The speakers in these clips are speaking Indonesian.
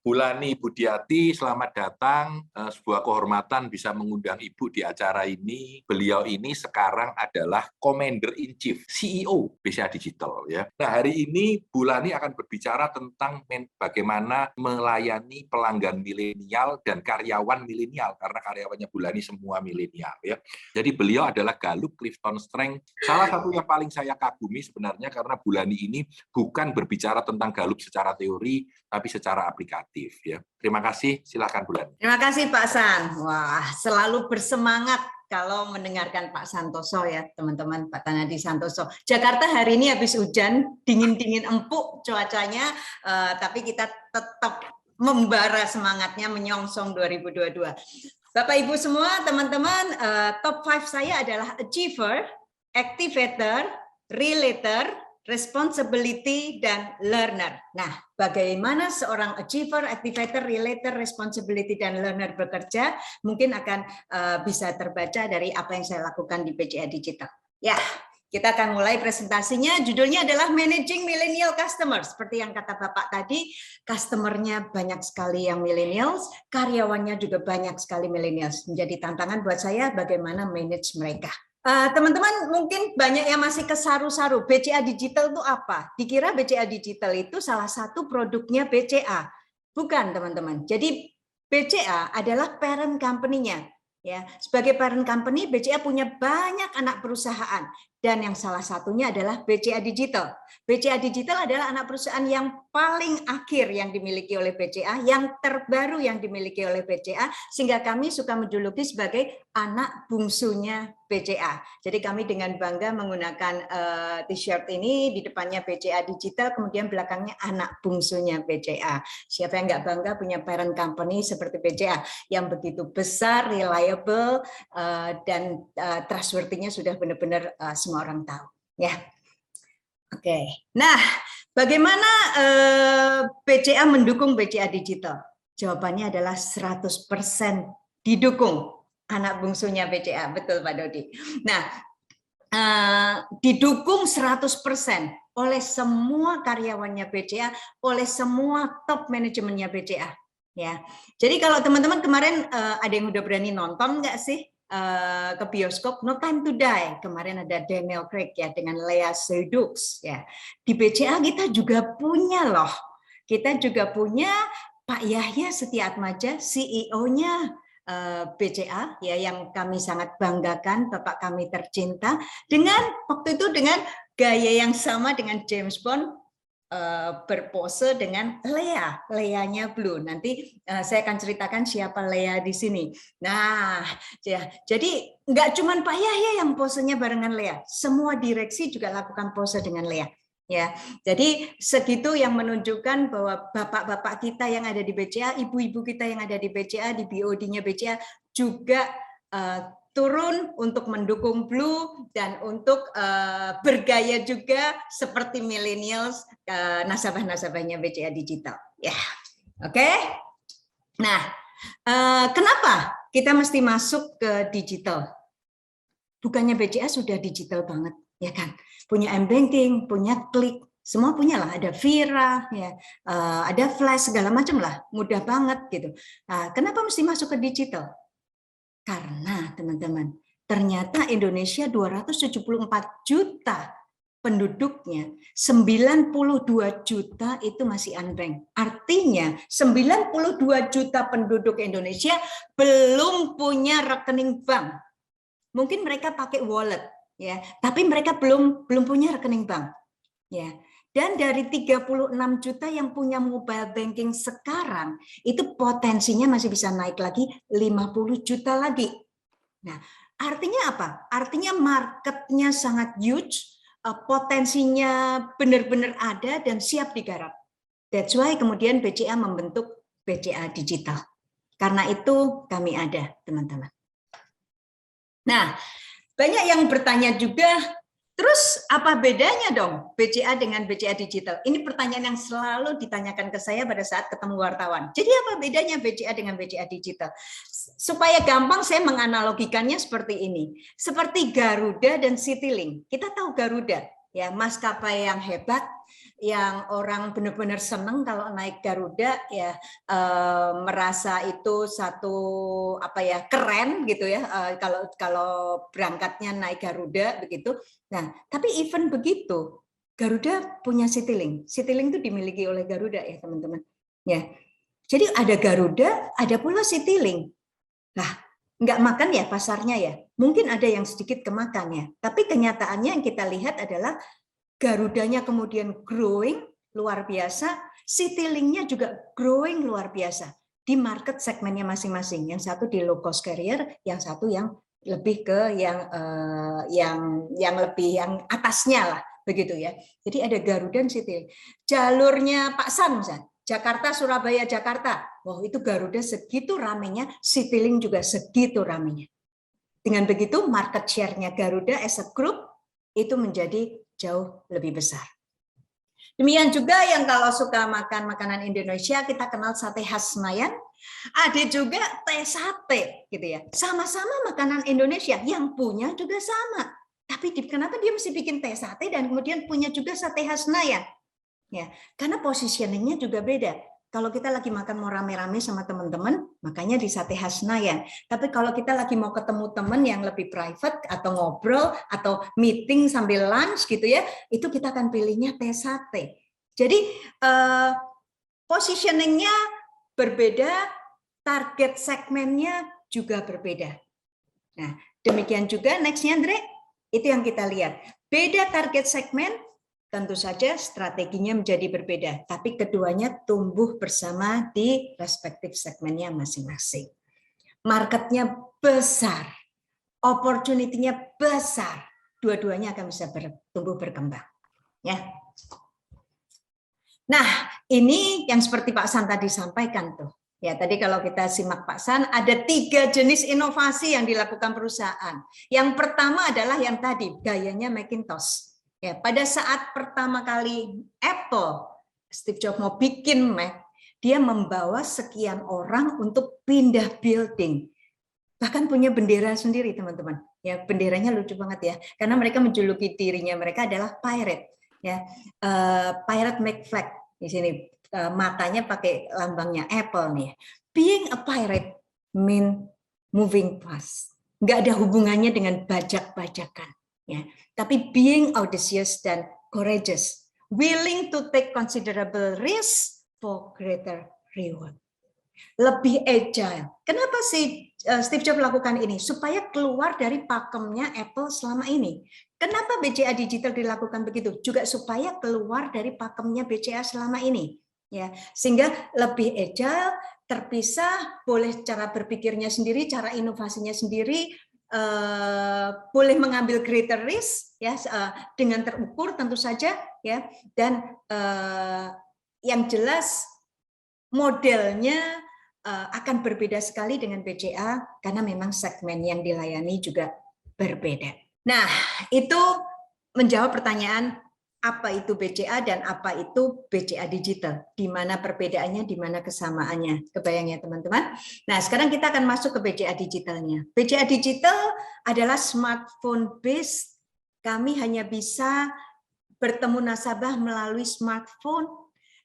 Bulani Budiati, selamat datang. Sebuah kehormatan bisa mengundang Ibu di acara ini. Beliau ini sekarang adalah Commander in Chief, CEO BCA Digital. Ya. Nah, hari ini Bulani akan berbicara tentang bagaimana melayani pelanggan milenial dan karyawan milenial, karena karyawannya Bulani semua milenial. Ya. Jadi beliau adalah Gallup Clifton Strength. Salah satu yang paling saya kagumi sebenarnya karena Bulani ini bukan berbicara tentang Gallup secara teori, tapi secara aplikatif. Ya. Terima kasih, silakan Bulani. Terima kasih Pak San. Wah, selalu bersemangat kalau mendengarkan Pak Santoso ya teman-teman, Pak Tanadi Santoso. Jakarta hari ini habis hujan, dingin-dingin empuk cuacanya, tapi kita tetap membara semangatnya menyongsong 2022. Bapak Ibu semua, teman-teman, top 5 saya adalah achiever, activator, relator, responsibility, dan learner. Nah, bagaimana seorang achiever, activator, relator, responsibility, dan learner bekerja mungkin akan bisa terbaca dari apa yang saya lakukan di BCA Digital. Ya, kita akan mulai presentasinya. Judulnya adalah Managing Millennial Customers. Seperti yang kata Bapak tadi, customernya banyak sekali yang millennials, karyawannya juga banyak sekali millennials. Menjadi tantangan buat saya bagaimana manage mereka. Teman-teman mungkin banyak yang masih kesaru-saru, BCA Digital itu apa? Dikira BCA Digital itu salah satu produknya BCA. Bukan teman-teman. Jadi BCA adalah parent company-nya. Ya, sebagai parent company, BCA punya banyak anak perusahaan. Dan yang salah satunya adalah BCA Digital. BCA Digital adalah anak perusahaan yang paling akhir yang dimiliki oleh BCA, yang terbaru yang dimiliki oleh BCA, sehingga kami suka menjuluki sebagai anak bungsunya BCA. Jadi kami dengan bangga menggunakan t-shirt ini, di depannya BCA Digital, kemudian belakangnya anak bungsunya BCA. Siapa yang nggak bangga punya parent company seperti BCA, yang begitu besar, reliable, dan trustworthy-nya sudah benar-benar semua orang tahu. Ya. Oke. Nah, bagaimana BCA mendukung BCA Digital? Jawabannya adalah 100% didukung anak bungsunya BCA. Betul Pak Dodi. Nah, didukung 100% oleh semua karyawannya BCA, oleh semua top manajemennya BCA. Ya. Jadi kalau teman-teman kemarin ada yang udah berani nonton nggak sih ke bioskop No Time to Die, kemarin ada Daniel Craig ya dengan Lea Seydoux ya. Di BCA kita juga punya loh, kita juga punya Pak Yahya Setiatmaja, CEO-nya BCA ya, yang kami sangat banggakan, Bapak kami tercinta, dengan waktu itu dengan gaya yang sama dengan James Bond, berpose dengan Lea-nya Blue. Nanti saya akan ceritakan siapa Lea di sini. Nah, ya, jadi nggak cuma Pak Yahya yang posenya barengan Lea, semua direksi juga lakukan pose dengan Lea. Ya, jadi segitu yang menunjukkan bahwa bapak-bapak kita yang ada di BCA, ibu-ibu kita yang ada di BCA, di BOD-nya BCA juga turun untuk mendukung Blue dan untuk bergaya juga seperti millennials, nasabah-nasabahnya BCA Digital. Ya, oke. Nah, kenapa kita mesti masuk ke digital? Bukannya BCA sudah digital banget, ya kan? Punya m-banking, punya Klik, semua punya lah. Ada Vira, ya, ada Flash, segala macam lah, mudah banget gitu. Nah, kenapa mesti masuk ke digital? Karena teman-teman, ternyata Indonesia 274 juta penduduknya, 92 juta itu masih unbanked. Artinya 92 juta penduduk Indonesia belum punya rekening bank. Mungkin mereka pakai wallet ya, tapi mereka belum punya rekening bank. Ya. Dan dari 36 juta yang punya mobile banking sekarang, itu potensinya masih bisa naik lagi 50 juta lagi. Nah, artinya apa? Artinya marketnya sangat huge, potensinya benar-benar ada dan siap digarap. That's why kemudian BCA membentuk BCA Digital. Karena itu kami ada, teman-teman. Nah, banyak yang bertanya juga, terus apa bedanya dong BCA dengan BCA Digital? Ini pertanyaan yang selalu ditanyakan ke saya pada saat ketemu wartawan. Jadi apa bedanya BCA dengan BCA Digital? Supaya gampang saya menganalogikannya seperti ini. Seperti Garuda dan Citylink. Kita tahu Garuda. ya, maskapai yang hebat, yang orang benar-benar senang kalau naik Garuda, ya, merasa itu satu apa ya, keren gitu ya, kalau berangkatnya naik Garuda begitu. Nah, tapi even begitu, Garuda punya Citylink. Citylink itu dimiliki oleh Garuda ya teman-teman. Ya, jadi ada Garuda, ada pula Citylink. Nah, nggak makan ya pasarnya ya. Mungkin ada yang sedikit kemakan ya. Tapi kenyataannya yang kita lihat adalah Garudanya kemudian growing luar biasa, Citylink-nya juga growing luar biasa di market segmennya masing-masing. Yang satu di low cost carrier, yang satu yang lebih ke yang lebih yang atasnya lah begitu ya. Jadi ada Garuda dan Citylink. Jalurnya Pak San misalnya, Jakarta, Surabaya, Jakarta. Wow, itu Garuda segitu ramenya, Citylink juga segitu ramenya. Dengan begitu, market share-nya Garuda as a group itu menjadi jauh lebih besar. Demikian juga yang kalau suka makan makanan Indonesia, kita kenal sate khas Senayan. Ada juga teh sate, gitu ya. Sama-sama makanan Indonesia, yang punya juga sama. Tapi kenapa dia mesti bikin teh sate dan kemudian punya juga sate khas Senayan? Ya, karena positioningnya juga beda. Kalau kita lagi makan mau rame-rame sama teman-teman, makanya di sate khas Senayan. Tapi kalau kita lagi mau ketemu teman yang lebih private atau ngobrol atau meeting sambil lunch gitu ya, itu kita akan pilihnya teh sate. Jadi positioningnya berbeda, target segmennya juga berbeda. Nah, demikian juga nextnya Andre, itu yang kita lihat. Beda target segmen, tentu saja strateginya menjadi berbeda, tapi keduanya tumbuh bersama di respektif segmennya masing-masing. Marketnya besar, opportunity-nya besar, dua-duanya akan bisa tumbuh berkembang. Ya. Nah, ini yang seperti Pak San tadi sampaikan tuh. Ya, tadi kalau kita simak Pak San, ada 3 jenis inovasi yang dilakukan perusahaan. Yang pertama adalah yang tadi, gayanya Macintosh. Ya, pada saat pertama kali Apple, Steve Jobs mau bikin Mac, dia membawa sekian orang untuk pindah building. Bahkan punya bendera sendiri, teman-teman. Ya, benderanya lucu banget ya, karena mereka menjuluki dirinya mereka adalah pirate. Ya, pirate make flag di sini. Matanya pakai lambangnya Apple nih. Being a pirate mean moving fast. Nggak ada hubungannya dengan bajak-bajakan. Ya, tapi being audacious dan courageous, willing to take considerable risk for greater reward. Lebih agile. Kenapa sih Steve Jobs lakukan ini? Supaya keluar dari pakemnya Apple selama ini. Kenapa BCA Digital dilakukan begitu? Juga supaya keluar dari pakemnya BCA selama ini. Ya, sehingga lebih agile, terpisah, boleh cara berpikirnya sendiri, cara inovasinya sendiri, boleh mengambil greater risk ya, dengan terukur tentu saja ya, dan yang jelas modelnya akan berbeda sekali dengan BCA karena memang segmen yang dilayani juga berbeda. Nah, itu menjawab pertanyaan apa itu BCA dan apa itu BCA Digital, di mana perbedaannya, di mana kesamaannya. Kebayang ya teman-teman? Nah, sekarang kita akan masuk ke BCA Digitalnya. BCA Digital adalah smartphone based. Kami hanya bisa bertemu nasabah melalui smartphone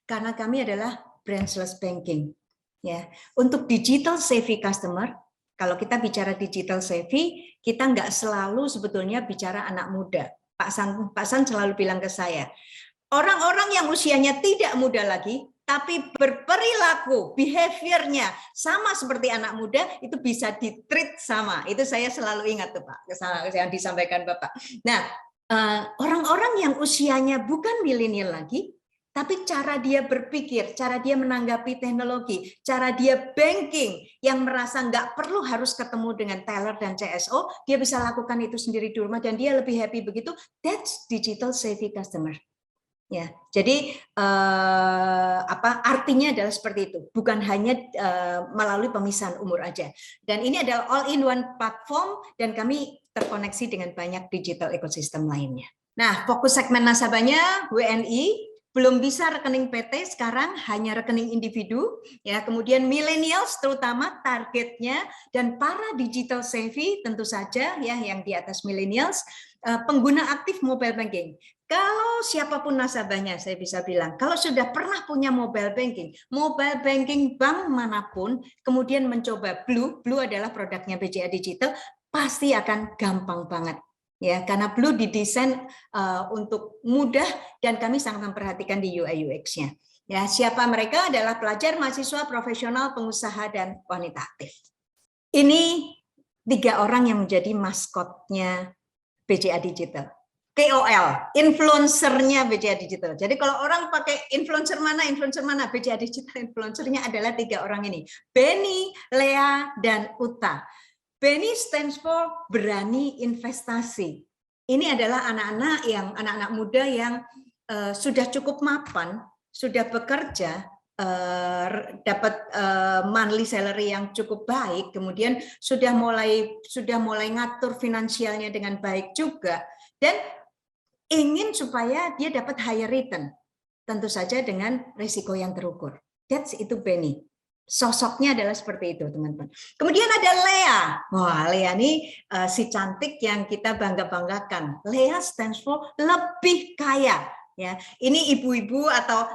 karena kami adalah branchless banking. Ya, untuk digital savvy customer, kalau kita bicara digital savvy, kita nggak selalu sebetulnya bicara anak muda. Pak San selalu bilang ke saya, orang-orang yang usianya tidak muda lagi, tapi berperilaku, behaviornya sama seperti anak muda, itu bisa di-treat sama. Itu saya selalu ingat tuh Pak, yang disampaikan Bapak. Nah, orang-orang yang usianya bukan milenial lagi, tapi cara dia berpikir, cara dia menanggapi teknologi, cara dia banking yang merasa nggak perlu harus ketemu dengan teller dan CSO, dia bisa lakukan itu sendiri di rumah dan dia lebih happy begitu. That's digital savvy customer. Ya, jadi artinya adalah seperti itu, bukan hanya melalui pemisahan umur aja. Dan ini adalah all-in-one platform dan kami terkoneksi dengan banyak digital ekosistem lainnya. Nah, fokus segmen nasabahnya WNI. belum bisa rekening PT, sekarang hanya rekening individu, ya. Kemudian millennials terutama targetnya, dan para digital savvy tentu saja, ya, yang di atas millennials, pengguna aktif mobile banking. Kalau siapapun nasabahnya, saya bisa bilang, kalau sudah pernah punya mobile banking bank manapun, kemudian mencoba Blue adalah produknya BCA Digital, pasti akan gampang banget. Ya, karena Blue didesain untuk mudah dan kami sangat memperhatikan di UI UX-nya. Ya, siapa mereka? Adalah pelajar, mahasiswa, profesional, pengusaha, dan wanita aktif. Ini 3 orang yang menjadi maskotnya BCA Digital. KOL, influencernya BCA Digital. Jadi kalau orang pakai influencer mana, BCA Digital influencernya adalah 3 orang ini. Benny, Lea, dan Uta. Benny stands for berani investasi. Ini adalah anak-anak muda yang sudah cukup mapan, sudah bekerja, dapat monthly salary yang cukup baik, kemudian sudah mulai ngatur finansialnya dengan baik juga, dan ingin supaya dia dapat higher return, tentu saja dengan risiko yang terukur. Itu Benny. Sosoknya adalah seperti itu, teman-teman. Kemudian ada Lea. Wah, Lea ini si cantik yang kita bangga-banggakan. Lea stands for lebih kaya. Ya, ini ibu-ibu atau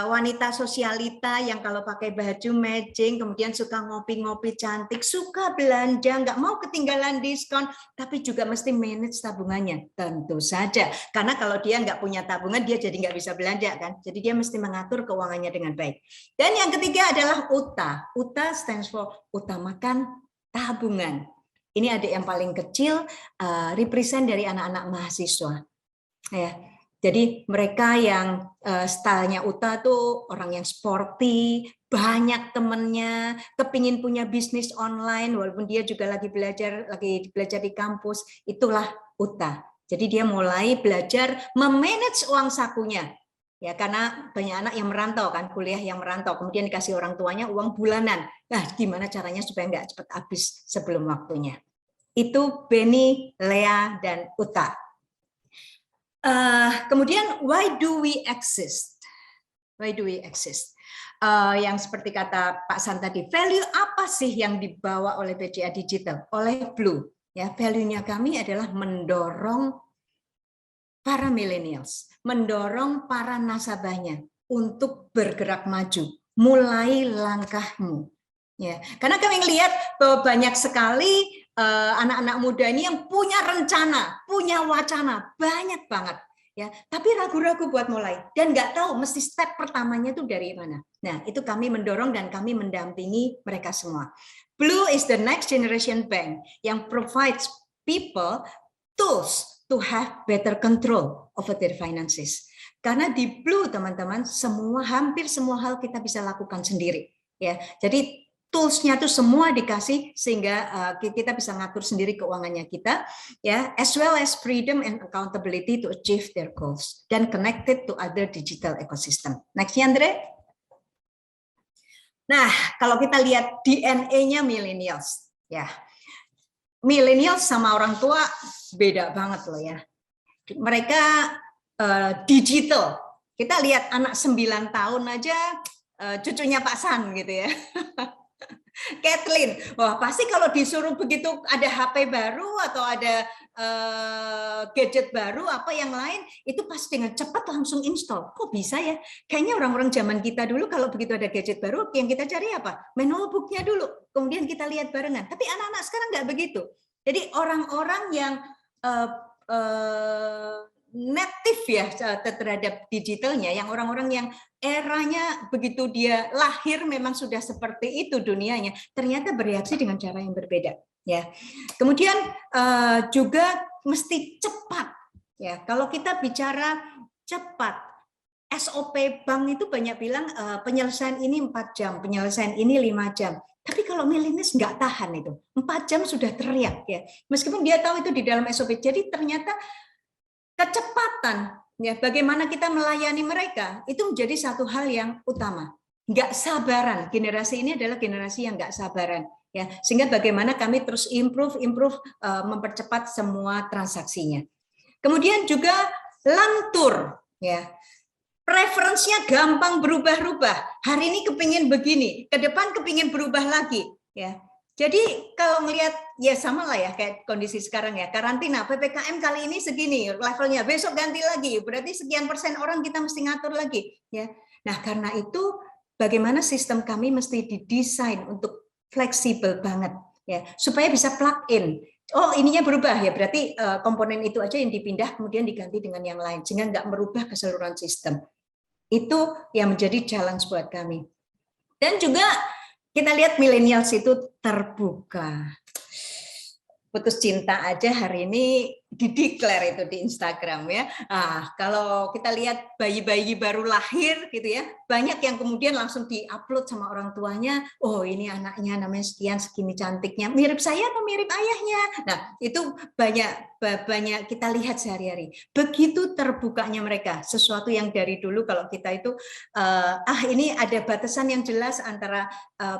wanita sosialita yang kalau pakai baju matching, kemudian suka ngopi-ngopi cantik, suka belanja, nggak mau ketinggalan diskon, tapi juga mesti manage tabungannya. Tentu saja, karena kalau dia nggak punya tabungan, dia jadi nggak bisa belanja kan. Jadi dia mesti mengatur keuangannya dengan baik. Dan yang ketiga adalah Uta. Uta stands for utamakan tabungan. Ini adik yang paling kecil, represent dari anak-anak mahasiswa. Ya. Jadi mereka yang stylenya Uta tuh orang yang sporty, banyak temennya, kepingin punya bisnis online, walaupun dia juga lagi belajar di kampus, itulah Uta. Jadi dia mulai belajar memanage uang sakunya, ya karena banyak anak yang merantau kan, kuliah yang merantau, kemudian dikasih orang tuanya uang bulanan. Nah, gimana caranya supaya nggak cepat habis sebelum waktunya? Itu Benny, Lea, dan Uta. Kemudian why do we exist? Yang seperti kata Pak San tadi, value apa sih yang dibawa oleh BCA Digital, oleh Blue? Ya, value-nya kami adalah mendorong para millennials, mendorong para nasabahnya untuk bergerak maju, mulai langkahmu. Ya, karena kami lihat bahwa banyak sekali anak-anak muda ini yang punya rencana, punya wacana, banyak banget, ya. Tapi ragu-ragu buat mulai dan nggak tahu mesti step pertamanya itu dari mana. Nah, itu kami mendorong dan kami mendampingi mereka semua. Blue is the next generation bank yang provides people tools to have better control over their finances. Karena di Blue, teman-teman, hampir semua hal kita bisa lakukan sendiri, ya. Jadi tools-nya itu semua dikasih sehingga kita bisa ngatur sendiri keuangannya kita, ya, as well as freedom and accountability to achieve their goals dan connected to other digital ecosystem. Next-nya, Andre. Nah, kalau kita lihat DNA-nya millennials, ya, millennials sama orang tua beda banget loh ya. Mereka digital. Kita lihat anak 9 tahun aja cucunya Pak San gitu ya. Kathleen, wah pasti kalau disuruh begitu ada HP baru atau ada gadget baru apa yang lain, itu pasti dengan cepat langsung install. Kok bisa ya? Kayaknya orang-orang zaman kita dulu kalau begitu ada gadget baru, yang kita cari apa? Manual book-nya dulu, kemudian kita lihat barengan. Tapi anak-anak sekarang nggak begitu. Jadi orang-orang yang native ya terhadap digitalnya, yang orang-orang yang eranya begitu dia lahir memang sudah seperti itu dunianya, ternyata bereaksi dengan cara yang berbeda ya. Kemudian juga mesti cepat ya. Kalau kita bicara cepat, SOP bank itu banyak bilang penyelesaian ini 4 jam, penyelesaian ini 5 jam. Tapi kalau milenials nggak tahan itu, 4 jam sudah teriak ya. Meskipun dia tahu itu di dalam SOP, jadi ternyata kecepatan, ya, bagaimana kita melayani mereka itu menjadi satu hal yang utama. Nggak sabaran, generasi ini adalah generasi yang nggak sabaran, ya. Sehingga bagaimana kami terus improve, mempercepat semua transaksinya. Kemudian juga lantur, ya. preferensinya gampang berubah-ubah. Hari ini kepingin begini, ke depan kepingin berubah lagi, ya. Jadi kalau melihat ya sama lah ya kayak kondisi sekarang ya, karantina PPKM kali ini segini levelnya, besok ganti lagi, berarti sekian persen orang kita mesti ngatur lagi, ya. Nah karena itu bagaimana sistem kami mesti didesain untuk fleksibel banget, ya, supaya bisa plug in. Oh ininya berubah ya, berarti komponen itu aja yang dipindah kemudian diganti dengan yang lain sehingga nggak merubah keseluruhan sistem. Itu yang menjadi challenge buat kami. Dan juga kita lihat millennials itu terbuka. Putus cinta aja hari ini dideklar itu di Instagram ya. Kalau kita lihat bayi-bayi baru lahir gitu ya, banyak yang kemudian langsung diupload sama orang tuanya. Oh ini anaknya namanya sekian, segini cantiknya, mirip saya atau mirip ayahnya. Nah itu banyak kita lihat sehari-hari. Begitu terbukanya mereka, sesuatu yang dari dulu kalau kita itu ini ada batasan yang jelas antara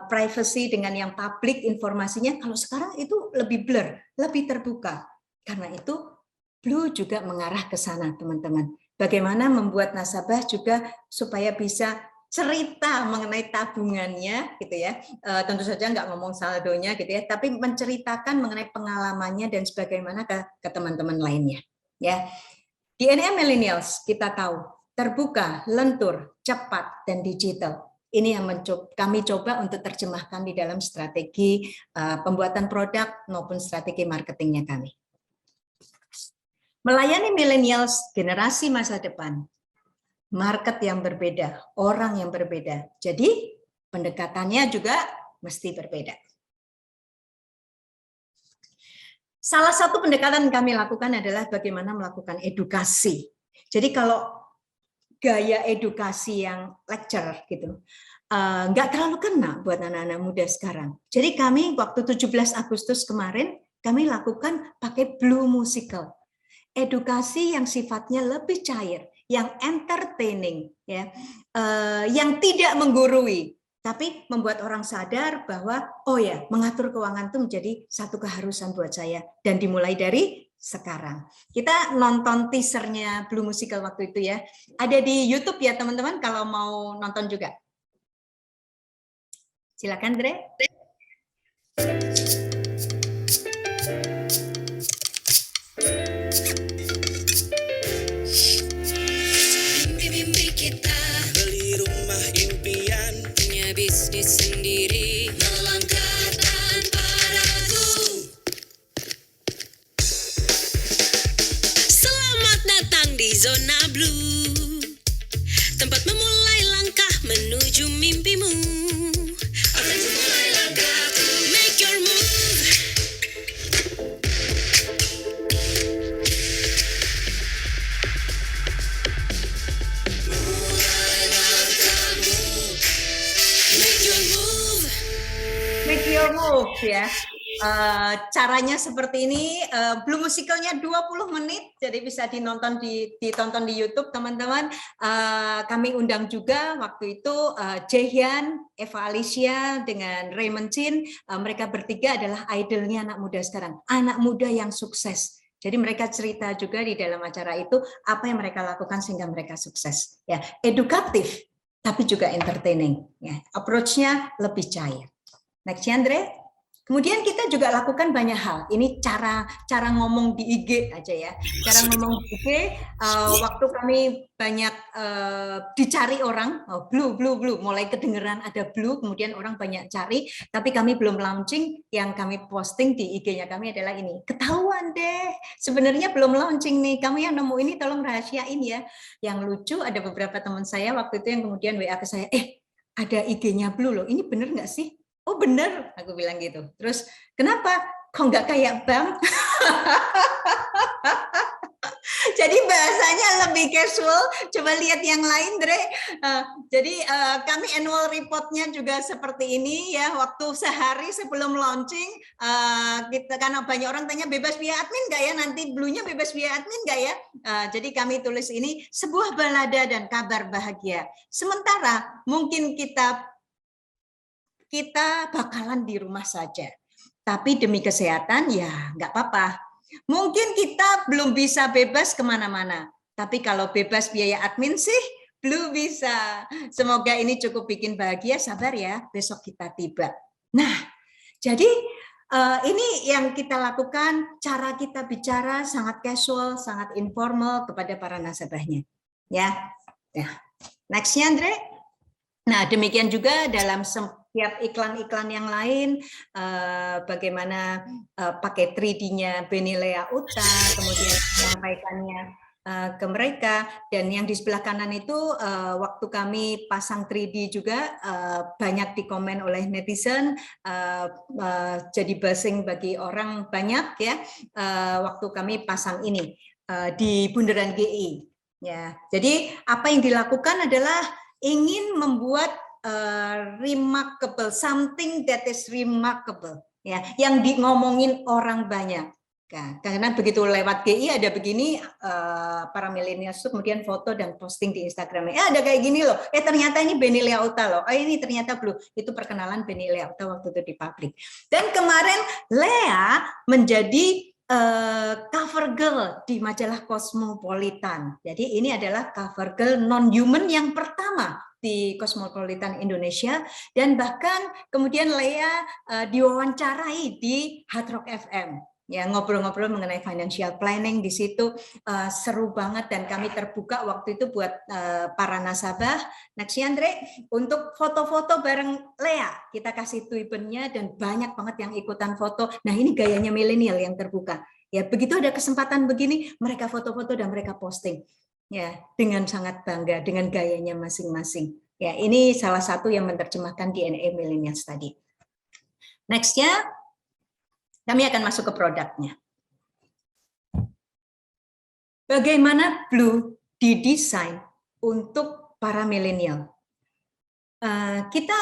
privacy dengan yang publik informasinya. Kalau sekarang itu lebih blur, lebih terbuka. Karena itu Blue juga mengarah ke sana, teman-teman. Bagaimana membuat nasabah juga supaya bisa cerita mengenai tabungannya, gitu ya. Tentu saja nggak ngomong saldonya, gitu ya, tapi menceritakan mengenai pengalamannya dan sebagaimana ke teman-teman lainnya. Ya, DNA millennials kita tahu terbuka, lentur, cepat, dan digital. Ini yang kami coba untuk terjemahkan di dalam strategi pembuatan produk maupun strategi marketingnya kami. Melayani millennials, generasi masa depan, market yang berbeda, orang yang berbeda. Jadi pendekatannya juga mesti berbeda. Salah satu pendekatan yang kami lakukan adalah bagaimana melakukan edukasi. Jadi kalau gaya edukasi yang lecture gitu, nggak terlalu kena buat anak-anak muda sekarang. Jadi kami waktu 17 Agustus kemarin, kami lakukan pakai Blue Musical. Edukasi yang sifatnya lebih cair, yang entertaining, ya, yang tidak menggurui, tapi membuat orang sadar bahwa oh ya mengatur keuangan itu menjadi satu keharusan buat saya dan dimulai dari sekarang. Kita nonton teasernya Blue Musical waktu itu ya, ada di YouTube ya teman-teman kalau mau nonton juga. Silakan Dre. Bisnis sendiri, melangkah tanpa ragu. Selamat datang di Zona Blue, tempat memulai langkah menuju mimpimu. Akan memulai langkahku, make your move. Make your move ya. Caranya seperti ini, Blue Musicalnya 20 menit, jadi bisa ditonton di YouTube teman-teman. Kami undang juga waktu itu Jaehyun, Eva Alicia dengan Raymond Chin. Mereka bertiga adalah idolnya anak muda sekarang, anak muda yang sukses. Jadi mereka cerita juga di dalam acara itu apa yang mereka lakukan sehingga mereka sukses. Ya, edukatif tapi juga entertaining. Ya, approach-nya lebih cair. Next, Andre. Kemudian kita juga lakukan banyak hal. Ini cara ngomong di IG aja ya. Cara ngomong di IG, waktu kami banyak dicari orang, Blue, mulai kedengeran ada Blue, kemudian orang banyak cari, tapi kami belum launching. Yang kami posting di IG-nya kami adalah ini. Ketahuan deh, sebenarnya belum launching nih. Kamu yang nemu ini tolong rahasiain ya. Yang lucu ada beberapa teman saya waktu itu yang kemudian WA ke saya, ada IG-nya Blue loh. Ini bener nggak sih? Oh bener, aku bilang gitu. Terus kenapa? Kok nggak kayak bank? Jadi bahasanya lebih casual. Coba lihat yang lain, Dre. Jadi kami annual report-nya juga seperti ini ya. Waktu sehari sebelum launching, kita karena banyak orang tanya bebas biaya admin nggak ya? Nanti Blue-nya bebas biaya admin nggak ya? Jadi kami tulis ini sebuah balada dan kabar bahagia. Sementara mungkin kita bakalan di rumah saja. Tapi demi kesehatan ya nggak apa-apa. Mungkin kita belum bisa bebas kemana-mana. Tapi kalau bebas biaya admin sih Blue bisa. Semoga ini cukup bikin bahagia. Sabar ya, besok kita tiba. Nah, jadi ini yang kita lakukan, cara kita bicara sangat casual, sangat informal kepada para nasabahnya. Ya, next-nya Andre. Nah, demikian juga dalam setiap iklan-iklan yang lain, bagaimana pakai 3D-nya Benilea Uta, kemudian menyampaikannya ke mereka, dan yang di sebelah kanan itu waktu kami pasang 3D juga banyak dikomen oleh netizen, jadi buzzing bagi orang banyak ya, waktu kami pasang ini di Bundaran GI. Ya, jadi apa yang dilakukan adalah ingin membuat remarkable, something that is remarkable, ya, yang ngomongin orang banyak. Nah, karena begitu lewat GI ada begini, para milenial kemudian foto dan posting di Instagramnya. Ada kayak gini loh. Ternyata ini Benilea Uta loh. Ini ternyata Blue. Itu perkenalan Benilea Uta waktu itu di publik. Dan kemarin Lea menjadi cover girl di majalah Cosmopolitan. Jadi ini adalah cover girl non-human yang pertama di Cosmopolitan Indonesia, dan bahkan kemudian Lea diwawancarai di Hard Rock FM. Ya, ngobrol-ngobrol mengenai financial planning di situ, seru banget, dan kami terbuka waktu itu buat para nasabah. Next Andre, untuk foto-foto bareng Lea, kita kasih tweetnya dan banyak banget yang ikutan foto. Nah, ini gayanya milenial yang terbuka. Ya, begitu ada kesempatan begini, mereka foto-foto dan mereka posting. Ya, dengan sangat bangga dengan gayanya masing-masing. Ya, ini salah satu yang menerjemahkan DNA millennials tadi. Next-nya, kami akan masuk ke produknya. Bagaimana Blue didesain untuk para milenial? Kita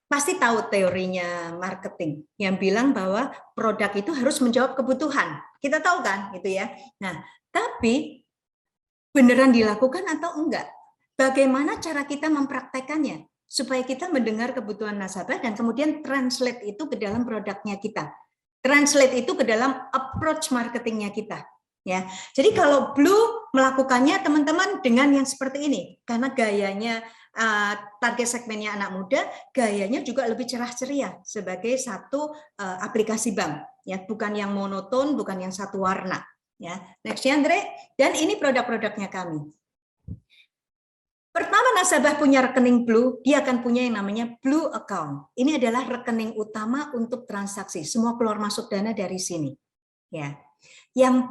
pasti tahu teorinya marketing yang bilang bahwa produk itu harus menjawab kebutuhan. Kita tahu kan, gitu ya. Nah, tapi beneran dilakukan atau enggak? Bagaimana cara kita mempraktekannya supaya kita mendengar kebutuhan nasabah dan kemudian translate itu ke dalam produknya kita. Translate itu ke dalam approach marketingnya kita, ya. Jadi kalau Blue melakukannya teman-teman dengan yang seperti ini, karena gayanya target segmennya anak muda, gayanya juga lebih cerah ceria sebagai satu aplikasi bank, ya, bukan yang monoton, bukan yang satu warna, ya. Next Andre, dan ini produk-produknya kami. Pertama nasabah punya rekening Blue, dia akan punya yang namanya Blue Account. Ini adalah rekening utama untuk transaksi. Semua keluar masuk dana dari sini. Ya. Yang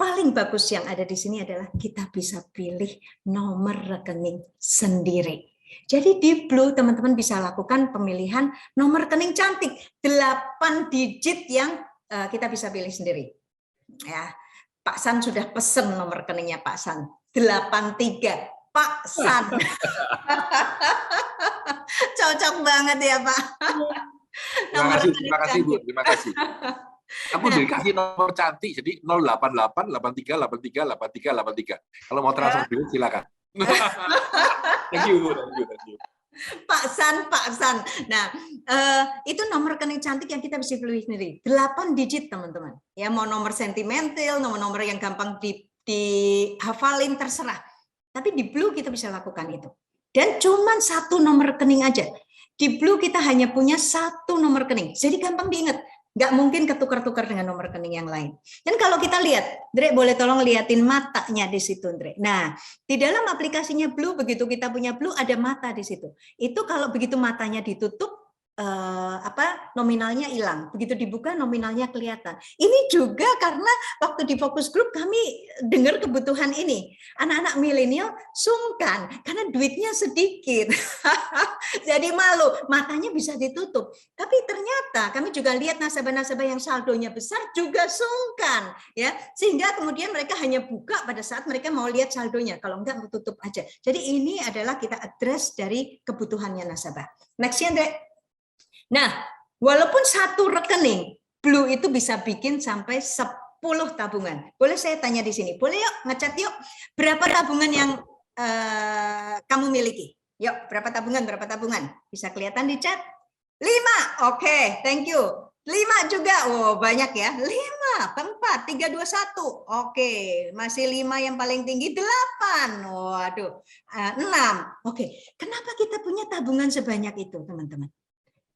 paling bagus yang ada di sini adalah kita bisa pilih nomor rekening sendiri. Jadi di Blue teman-teman bisa lakukan pemilihan nomor rekening cantik, 8 digit yang kita bisa pilih sendiri. Ya. Pak San sudah pesen nomor rekeningnya Pak San, 83. Pak San. Cocok banget ya, Pak. Terima kasih Bu, terima kasih. Aku dikasih nomor cantik, jadi 088 83 83 83 83. Kalau mau transfer dulu silakan. Thank you Bu, thank you. Pak San. Nah, itu nomor rekening cantik yang kita bisa pilih sendiri. 8 digit, teman-teman. Ya, mau nomor sentimental, nomor-nomor yang gampang dihafalin, terserah. Tapi di Blue kita bisa lakukan itu. Dan cuma 1 nomor rekening aja. Di Blue kita hanya punya 1 nomor rekening. Jadi gampang diingat. Nggak mungkin ketukar-tukar dengan nomor rekening yang lain. Dan kalau kita lihat, Dre boleh tolong liatin matanya di situ, Dre. Nah, di dalam aplikasinya Blue, begitu kita punya Blue, ada mata di situ. Itu kalau begitu matanya ditutup, nominalnya hilang. Begitu dibuka nominalnya kelihatan. Ini juga karena waktu di focus group kami dengar kebutuhan ini. Anak-anak milenial sungkan karena duitnya sedikit. Jadi malu, matanya bisa ditutup. Tapi ternyata kami juga lihat nasabah-nasabah yang saldonya besar juga sungkan, ya. Sehingga kemudian mereka hanya buka pada saat mereka mau lihat saldonya. Kalau enggak mau tutup aja. Jadi ini adalah kita address dari kebutuhannya nasabah. Next, Andre. Nah, walaupun 1 rekening, Blue itu bisa bikin sampai 10 tabungan. Boleh saya tanya di sini? Boleh yuk, ngecat yuk. Berapa tabungan yang kamu miliki? Yuk, berapa tabungan? Bisa kelihatan di chat? 5. Oke, thank you. 5 juga. Oh, banyak ya. 5, 4, 3, 2, 1. Oke, masih 5 yang paling tinggi, 8. Waduh, 6. Oke, kenapa kita punya tabungan sebanyak itu, teman-teman?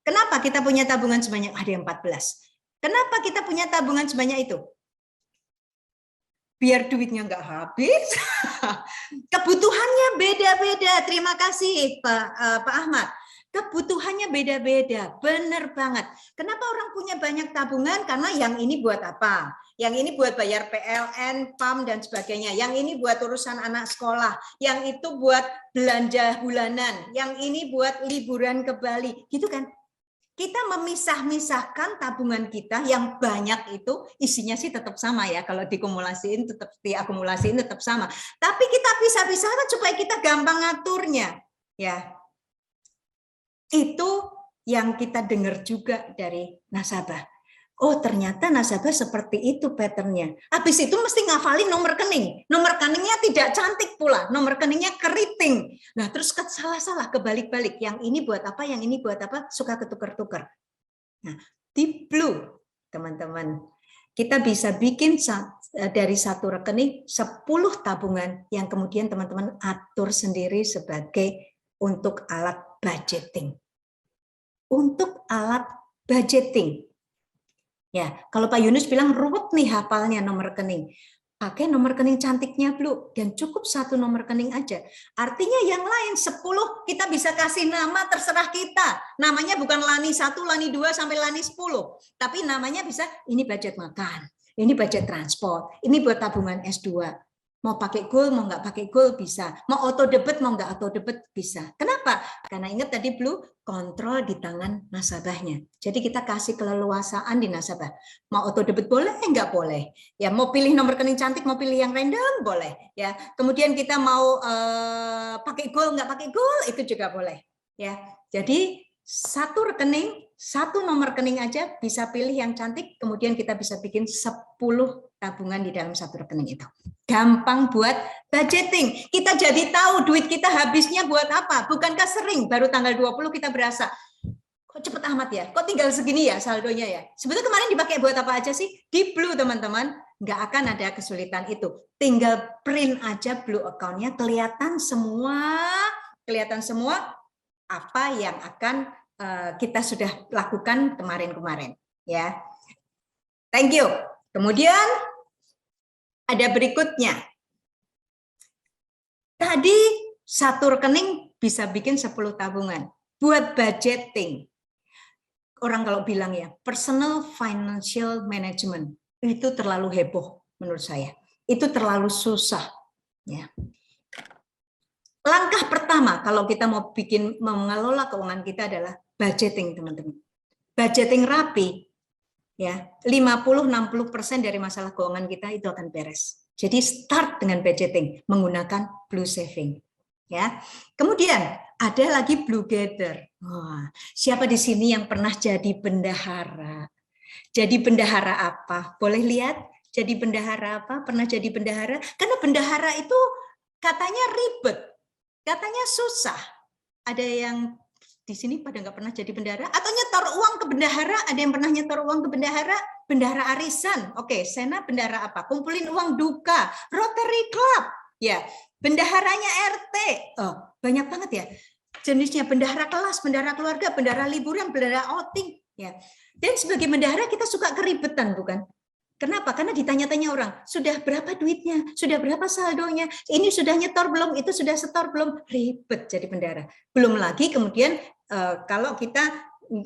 Kenapa kita punya tabungan sebanyak, ada yang 14. Kenapa kita punya tabungan sebanyak itu? Biar duitnya nggak habis. Kebutuhannya beda-beda. Terima kasih Pak Ahmad. Kebutuhannya beda-beda, benar banget. Kenapa orang punya banyak tabungan? Karena yang ini buat apa? Yang ini buat bayar PLN, PAM, dan sebagainya. Yang ini buat urusan anak sekolah. Yang itu buat belanja bulanan. Yang ini buat liburan ke Bali. Gitu kan? Kita memisah-misahkan tabungan kita yang banyak itu isinya sih tetap sama ya. Kalau diakumulasiin tetap sama. Tapi kita pisah-pisahkan supaya kita gampang ngaturnya. Ya. Itu yang kita dengar juga dari nasabah. Oh, ternyata nasabah seperti itu patternnya. Habis itu mesti ngafalin nomor rekening. Nomor rekeningnya tidak cantik pula. Nomor rekeningnya keriting. Nah, terus salah-salah, kebalik-balik. Yang ini buat apa, yang ini buat apa, suka ketukar-tukar. Nah, di Blue, teman-teman, kita bisa bikin dari satu rekening 10 tabungan yang kemudian teman-teman atur sendiri sebagai untuk alat budgeting. Untuk alat budgeting. Ya, kalau Pak Yunus bilang ruwet nih hafalnya nomor rekening. Pakai nomor rekening cantiknya Blue dan cukup 1 nomor rekening aja. Artinya yang lain 10 kita bisa kasih nama terserah kita. Namanya bukan Lani 1, Lani 2 sampai Lani 10, tapi namanya bisa ini budget makan, ini budget transport, ini buat tabungan S2. Mau pakai goal, mau nggak pakai goal bisa. Mau auto debit, mau nggak auto debit bisa. Kenapa? Karena ingat tadi Blue, kontrol di tangan nasabahnya. Jadi kita kasih keleluasaan di nasabah. Mau auto debit boleh, nggak boleh. Ya mau pilih nomor rekening cantik, mau pilih yang random boleh. Ya kemudian kita mau pakai goal, nggak pakai goal itu juga boleh. Ya jadi 1 rekening, 1 nomor rekening aja bisa pilih yang cantik. Kemudian kita bisa bikin 10 tabungan di dalam 1 rekening itu. Gampang buat budgeting. Kita jadi tahu duit kita habisnya buat apa. Bukankah sering baru tanggal 20 kita berasa, kok cepet amat ya, kok tinggal segini ya saldonya ya. Sebetulnya kemarin dipakai buat apa aja sih? Di Blue teman-teman, nggak akan ada kesulitan itu. Tinggal print aja Blue account-nya, kelihatan semua apa yang akan kita sudah lakukan kemarin-kemarin. Ya, thank you. Kemudian ada berikutnya. Tadi 1 rekening bisa bikin 10 tabungan. Buat budgeting. Orang kalau bilang ya, personal financial management. Itu terlalu heboh menurut saya. Itu terlalu susah. Ya. Langkah pertama kalau kita mau mengelola keuangan kita adalah budgeting, teman-teman. Budgeting rapi. Ya, 50-60% dari masalah keuangan kita itu akan beres. Jadi start dengan budgeting menggunakan Blue Saving. Ya, kemudian ada lagi Blue Gather. Wah, siapa di sini yang pernah jadi bendahara? Jadi bendahara apa? Boleh lihat? Jadi bendahara apa? Pernah jadi bendahara? Karena bendahara itu katanya ribet, katanya susah. Ada yang di sini pada nggak pernah jadi bendahara atau nyetor uang ke bendahara? Ada yang pernah nyetor uang ke bendahara? Bendahara arisan. Oke, Sena bendahara apa? Kumpulin uang duka. Rotary Club. Ya, bendaharanya RT. Oh, banyak banget ya. Jenisnya bendahara kelas, bendahara keluarga, bendahara liburan, bendahara outing. Ya. Dan sebagai bendahara kita suka keribetan, bukan? Kenapa? Karena ditanya-tanya orang, sudah berapa duitnya? Sudah berapa saldonya? Ini sudah nyetor belum? Itu sudah setor belum? Ribet jadi bendahara. Belum lagi kemudian kalau kita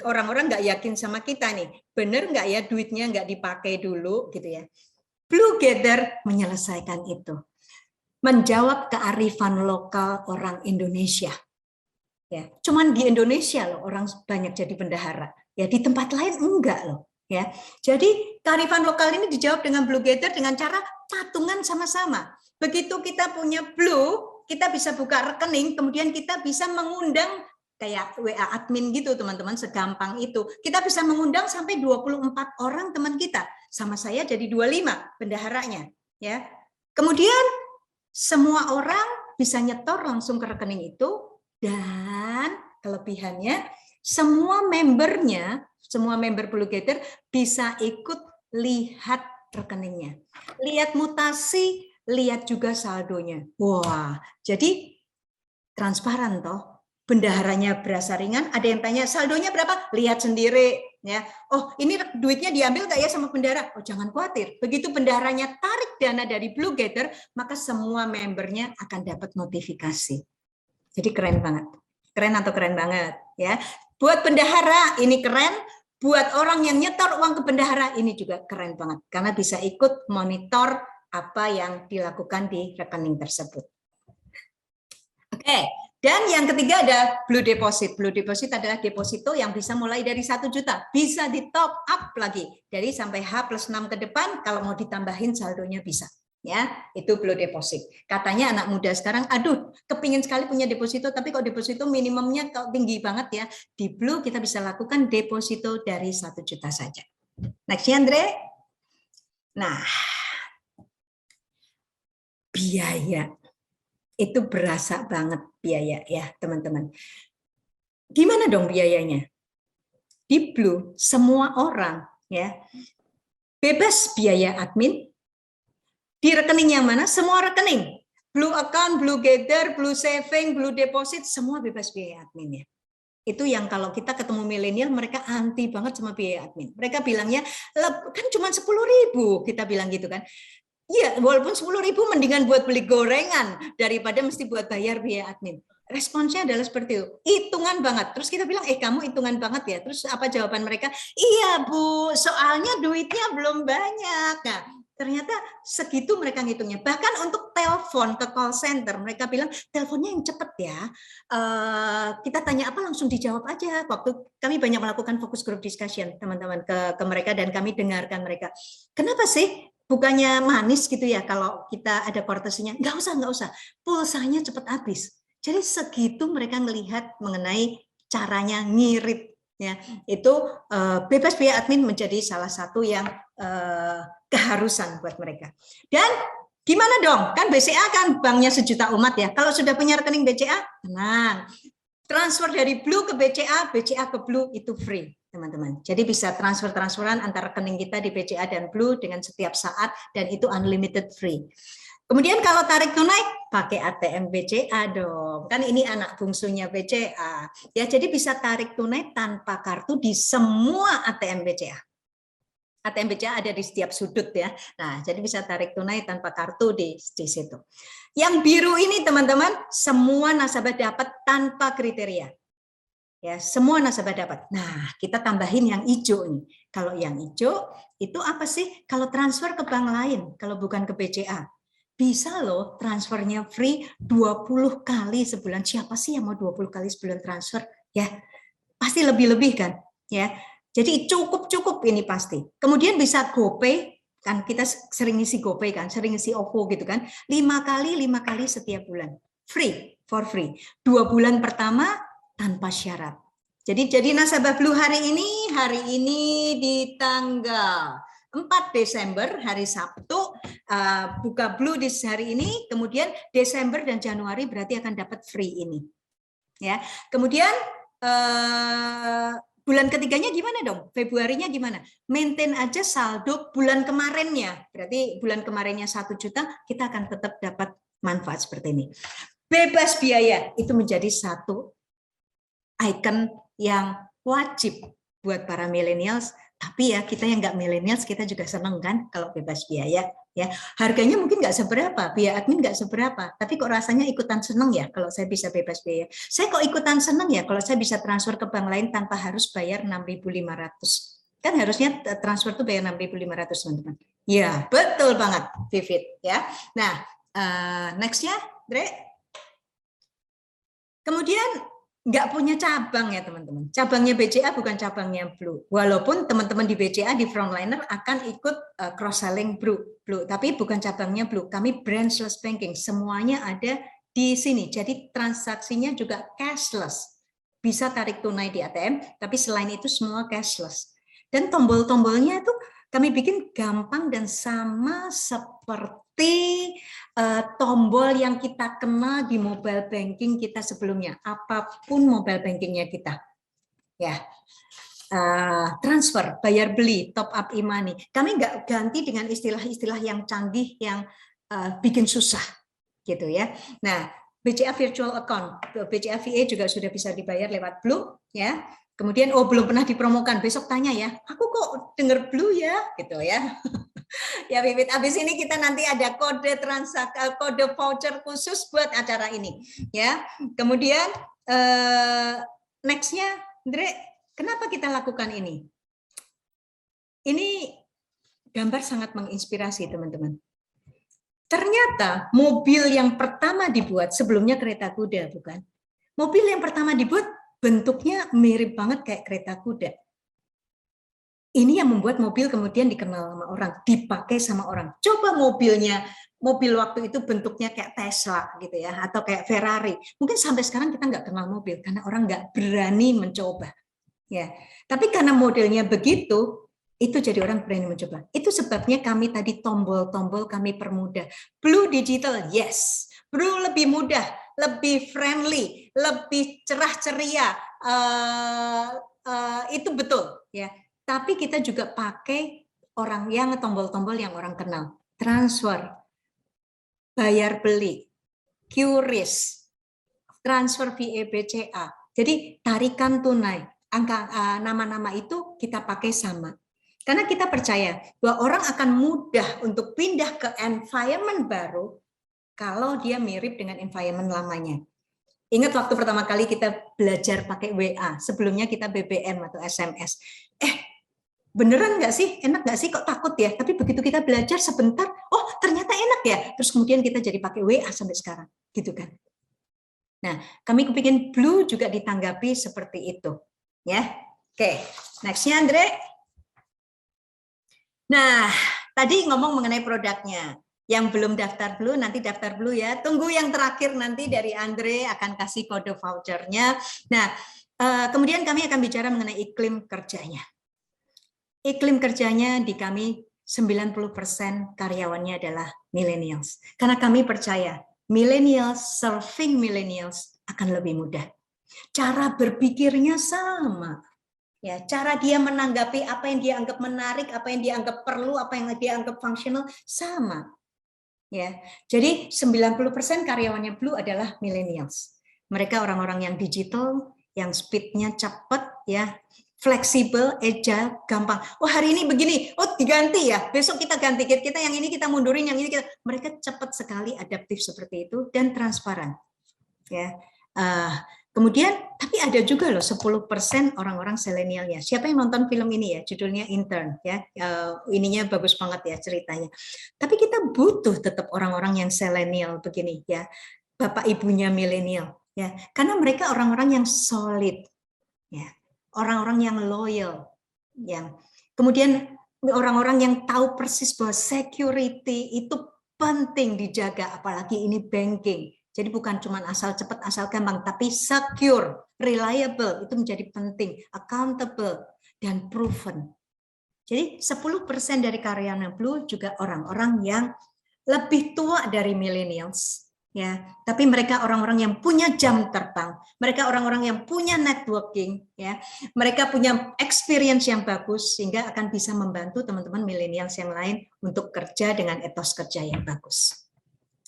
orang-orang nggak yakin sama kita nih, bener nggak ya duitnya nggak dipakai dulu gitu ya. Blue Gather menyelesaikan itu, menjawab kearifan lokal orang Indonesia. Ya, cuman di Indonesia loh orang banyak jadi bendahara. Ya di tempat lain enggak loh. Ya, jadi kearifan lokal ini dijawab dengan Blue Gather dengan cara patungan sama-sama. Begitu kita punya Blue, kita bisa buka rekening, kemudian kita bisa mengundang kayak WA admin gitu teman-teman, segampang itu. Kita bisa mengundang sampai 24 orang teman kita. Sama saya jadi 25 bendaharanya. Ya. Kemudian semua orang bisa nyetor langsung ke rekening itu dan kelebihannya semua membernya semua member Blue Gather bisa ikut lihat rekeningnya. Lihat mutasi, lihat juga saldonya. Wah, jadi transparan toh. Bendaharanya berasa ringan, ada yang tanya saldonya berapa? Lihat sendiri ya. Oh, ini duitnya diambil nggak ya sama bendahara? Oh, jangan khawatir. Begitu bendaharanya tarik dana dari Blue Gather, maka semua membernya akan dapat notifikasi. Jadi keren banget. Keren atau keren banget ya. Buat bendahara ini keren, buat orang yang nyetor uang ke bendahara ini juga keren banget karena bisa ikut monitor apa yang dilakukan di rekening tersebut. Oke. Dan yang ketiga ada Blue Deposit. Blue Deposit adalah deposito yang bisa mulai dari 1 juta. Bisa di top up lagi. Jadi sampai H+6 ke depan, kalau mau ditambahin saldonya bisa. Ya, itu Blue Deposit. Katanya anak muda sekarang, aduh, kepingin sekali punya deposito, tapi kok deposito minimumnya kok tinggi banget ya. Di Blue kita bisa lakukan deposito dari 1 juta saja. Next, Andre. Nah, biaya. Itu berasa banget biaya ya teman-teman. Gimana dong biayanya? Di Blue semua orang ya bebas biaya admin. Di rekening yang mana? Semua rekening. Blue Account, Blue Gather, Blue Saving, Blue Deposit, semua bebas biaya admin ya. Itu yang kalau kita ketemu milenial mereka anti banget sama biaya admin. Mereka bilangnya kan cuma 10.000, kita bilang gitu kan. Iya, walaupun 10.000 mendingan buat beli gorengan daripada mesti buat bayar biaya admin. Responsnya adalah seperti itu, hitungan banget. Terus kita bilang, kamu hitungan banget ya. Terus apa jawaban mereka? Iya Bu, soalnya duitnya belum banyak. Nah, ternyata segitu mereka ngitungnya. Bahkan untuk telepon ke call center, mereka bilang teleponnya yang cepet ya. Kita tanya apa langsung dijawab aja. Waktu kami banyak melakukan focus group discussion teman-teman ke mereka dan kami dengarkan mereka. Kenapa sih? Bukannya manis gitu ya kalau kita ada courtesy-nya. Nggak usah. Pulsanya cepat habis. Jadi segitu mereka melihat mengenai caranya ngirit. Ya, itu bebas biaya admin menjadi salah satu yang keharusan buat mereka. Dan gimana dong? Kan BCA kan banknya sejuta umat ya. Kalau sudah punya rekening BCA, tenang. Transfer dari Blue ke BCA, BCA ke Blue itu free. Teman-teman. Jadi bisa transferan antara rekening kita di BCA dan Blue dengan setiap saat dan itu unlimited free. Kemudian kalau tarik tunai pakai ATM BCA dong. Kan ini anak bungsunya BCA. Ya jadi bisa tarik tunai tanpa kartu di semua ATM BCA. ATM BCA ada di setiap sudut ya. Nah, jadi bisa tarik tunai tanpa kartu di situ. Yang biru ini teman-teman semua nasabah dapat tanpa kriteria. Ya, semua nasabah dapat. Nah, kita tambahin yang hijau nih. Kalau yang hijau itu apa sih? Kalau transfer ke bank lain, kalau bukan ke BCA. Bisa loh transfernya free 20 kali sebulan. Siapa sih yang mau 20 kali sebulan transfer? Ya, pasti lebih-lebih kan? Ya. Jadi cukup ini pasti. Kemudian bisa GoPay, kan kita sering isi GoPay kan, sering isi OVO gitu kan. 5 kali setiap bulan. Free, for free. 2 bulan pertama tanpa syarat. Jadi nasabah Blue hari ini di tanggal 4 Desember hari Sabtu buka Blue di hari ini, kemudian Desember dan Januari berarti akan dapat free ini. Ya. Kemudian bulan ketiganya gimana dong? Februarinya gimana? Maintain aja saldo bulan kemarinnya. Berarti bulan kemarinnya 1 juta, kita akan tetap dapat manfaat seperti ini. Bebas biaya itu menjadi satu icon yang wajib buat para millennials, tapi ya kita yang nggak millennials kita juga seneng kan kalau bebas biaya ya. Harganya mungkin nggak seberapa, biaya admin nggak seberapa, tapi kok rasanya ikutan seneng ya kalau saya bisa bebas biaya. Saya kok ikutan seneng ya kalau saya bisa transfer ke bank lain tanpa harus bayar 6.500. Kan harusnya transfer tuh bayar 6.500 teman-teman. Ya betul banget, Vivit ya. Nah next-nya, Dre. Kemudian nggak punya cabang ya teman-teman. Cabangnya BCA bukan cabangnya Blue. Walaupun teman-teman di BCA di frontliner akan ikut cross-selling Blue, tapi bukan cabangnya Blue. Kami branchless banking, semuanya ada di sini. Jadi transaksinya juga cashless. Bisa tarik tunai di ATM, tapi selain itu semua cashless. Dan tombol-tombolnya itu kami bikin gampang dan sama seperti tombol yang kita kenal di mobile banking kita sebelumnya, apapun mobile bankingnya kita. Ya, transfer, bayar beli, top up e-money. Kami nggak ganti dengan istilah-istilah yang canggih yang bikin susah, gitu ya. Nah, BCA Virtual Account, BCA VA juga sudah bisa dibayar lewat Blue, ya. Kemudian, belum pernah dipromokan, besok tanya ya, aku kok denger Blue ya, gitu ya. Ya Bibit, habis ini kita nanti ada kode kode voucher khusus buat acara ini, ya. Kemudian next-nya, Andre, kenapa kita lakukan ini? Ini gambar sangat menginspirasi, teman-teman. Ternyata mobil yang pertama dibuat, sebelumnya kereta kuda, bukan? Mobil yang pertama dibuat bentuknya mirip banget kayak kereta kuda. Ini yang membuat mobil kemudian dikenal sama orang, dipakai sama orang. Coba mobil waktu itu bentuknya kayak Tesla gitu ya, atau kayak Ferrari. Mungkin sampai sekarang kita nggak kenal mobil karena orang nggak berani mencoba. Ya, tapi karena modelnya begitu, itu jadi orang berani mencoba. Itu sebabnya kami tadi tombol-tombol kami permudah. Blue Digital, yes. Blue lebih mudah, lebih friendly, lebih cerah ceria. Itu betul, ya. Tapi kita juga pakai orang yang tombol-tombol yang orang kenal. Transfer, bayar beli, QRIS, transfer VA BCA. Jadi tarikan tunai, angka nama-nama itu kita pakai sama. Karena kita percaya bahwa orang akan mudah untuk pindah ke environment baru kalau dia mirip dengan environment lamanya. Ingat waktu pertama kali kita belajar pakai WA, sebelumnya kita BBM atau SMS. Beneran nggak sih? Enak nggak sih? Kok takut ya? Tapi begitu kita belajar sebentar, ternyata enak ya. Terus kemudian kita jadi pakai WA sampai sekarang, gitu kan? Nah, kami kepingin Blue juga ditanggapi seperti itu, ya. Oke, nextnya Andre. Nah, tadi ngomong mengenai produknya. Yang belum daftar Blue, nanti daftar Blue ya. Tunggu yang terakhir nanti dari Andre akan kasih kode vouchernya. Nah, kemudian kami akan bicara mengenai iklim kerjanya. Iklim kerjanya di kami 90% karyawannya adalah millennials. Karena kami percaya millennials, serving millennials akan lebih mudah. Cara berpikirnya sama. Ya, cara dia menanggapi apa yang dia anggap menarik, apa yang dia anggap perlu, apa yang dia anggap fungsional sama. Ya. Jadi 90% karyawannya Blue adalah millennials. Mereka orang-orang yang digital, yang speed-nya cepat, ya, fleksibel, agile, gampang. Hari ini begini, diganti ya, besok kita ganti, kita yang ini kita mundurin, yang ini kita. Mereka cepat sekali adaptif seperti itu dan transparan. Ya. Kemudian, tapi ada juga loh 10% orang-orang milenialnya. Siapa yang nonton film ini ya? Judulnya Intern ya. Ininya bagus banget ya ceritanya. Tapi kita butuh tetap orang-orang yang milenial begini ya. Bapak ibunya milenial ya. Karena mereka orang-orang yang solid ya. Orang-orang yang loyal yang kemudian orang-orang yang tahu persis bahwa security itu penting dijaga, apalagi ini banking. Jadi bukan cuma asal cepat, asal gampang, tapi secure, reliable, itu menjadi penting, accountable, dan proven. Jadi 10% dari karyawan Blue juga orang-orang yang lebih tua dari millennials, ya. Tapi mereka orang-orang yang punya jam terbang, mereka orang-orang yang punya networking, ya. Mereka punya experience yang bagus sehingga akan bisa membantu teman-teman millennials yang lain untuk kerja dengan etos kerja yang bagus.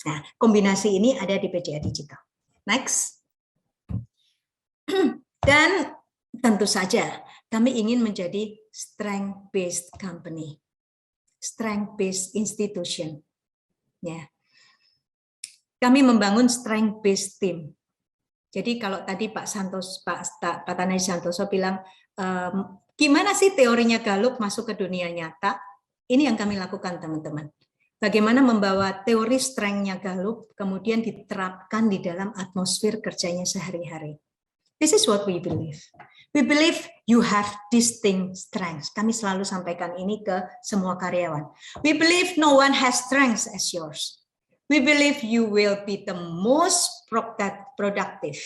Nah, kombinasi ini ada di BCA Digital. Next. Dan tentu saja kami ingin menjadi strength-based company, strength-based institution. Ya. Kami membangun strength-based team. Jadi kalau tadi Pak Tanay Santoso bilang, gimana sih teorinya Gallup masuk ke dunia nyata? Ini yang kami lakukan, teman-teman. Bagaimana membawa teori strength-nya Gallup kemudian diterapkan di dalam atmosfer kerjanya sehari-hari. This is what we believe. We believe you have distinct strengths. Kami selalu sampaikan ini ke semua karyawan. We believe no one has strengths as yours. We believe you will be the most productive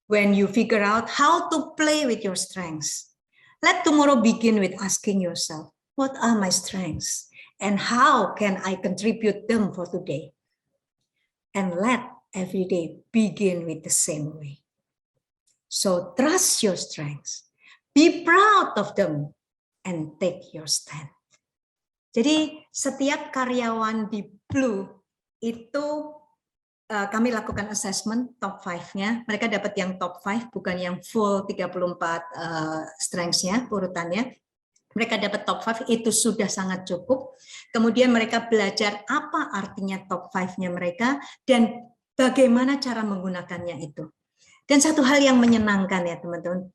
when you figure out how to play with your strengths. Let tomorrow begin with asking yourself, what are my strengths? And how can I contribute them for today? And let every day begin with the same way. So trust your strengths, Be proud of them and take your stand. Jadi setiap karyawan di Blue itu kami lakukan assessment top 5-nya. Mereka dapat yang top 5, bukan yang full 34 strengths-nya, urutannya. Mereka dapat top 5, itu sudah sangat cukup. Kemudian mereka belajar apa artinya top 5-nya mereka, dan bagaimana cara menggunakannya itu. Dan satu hal yang menyenangkan ya teman-teman,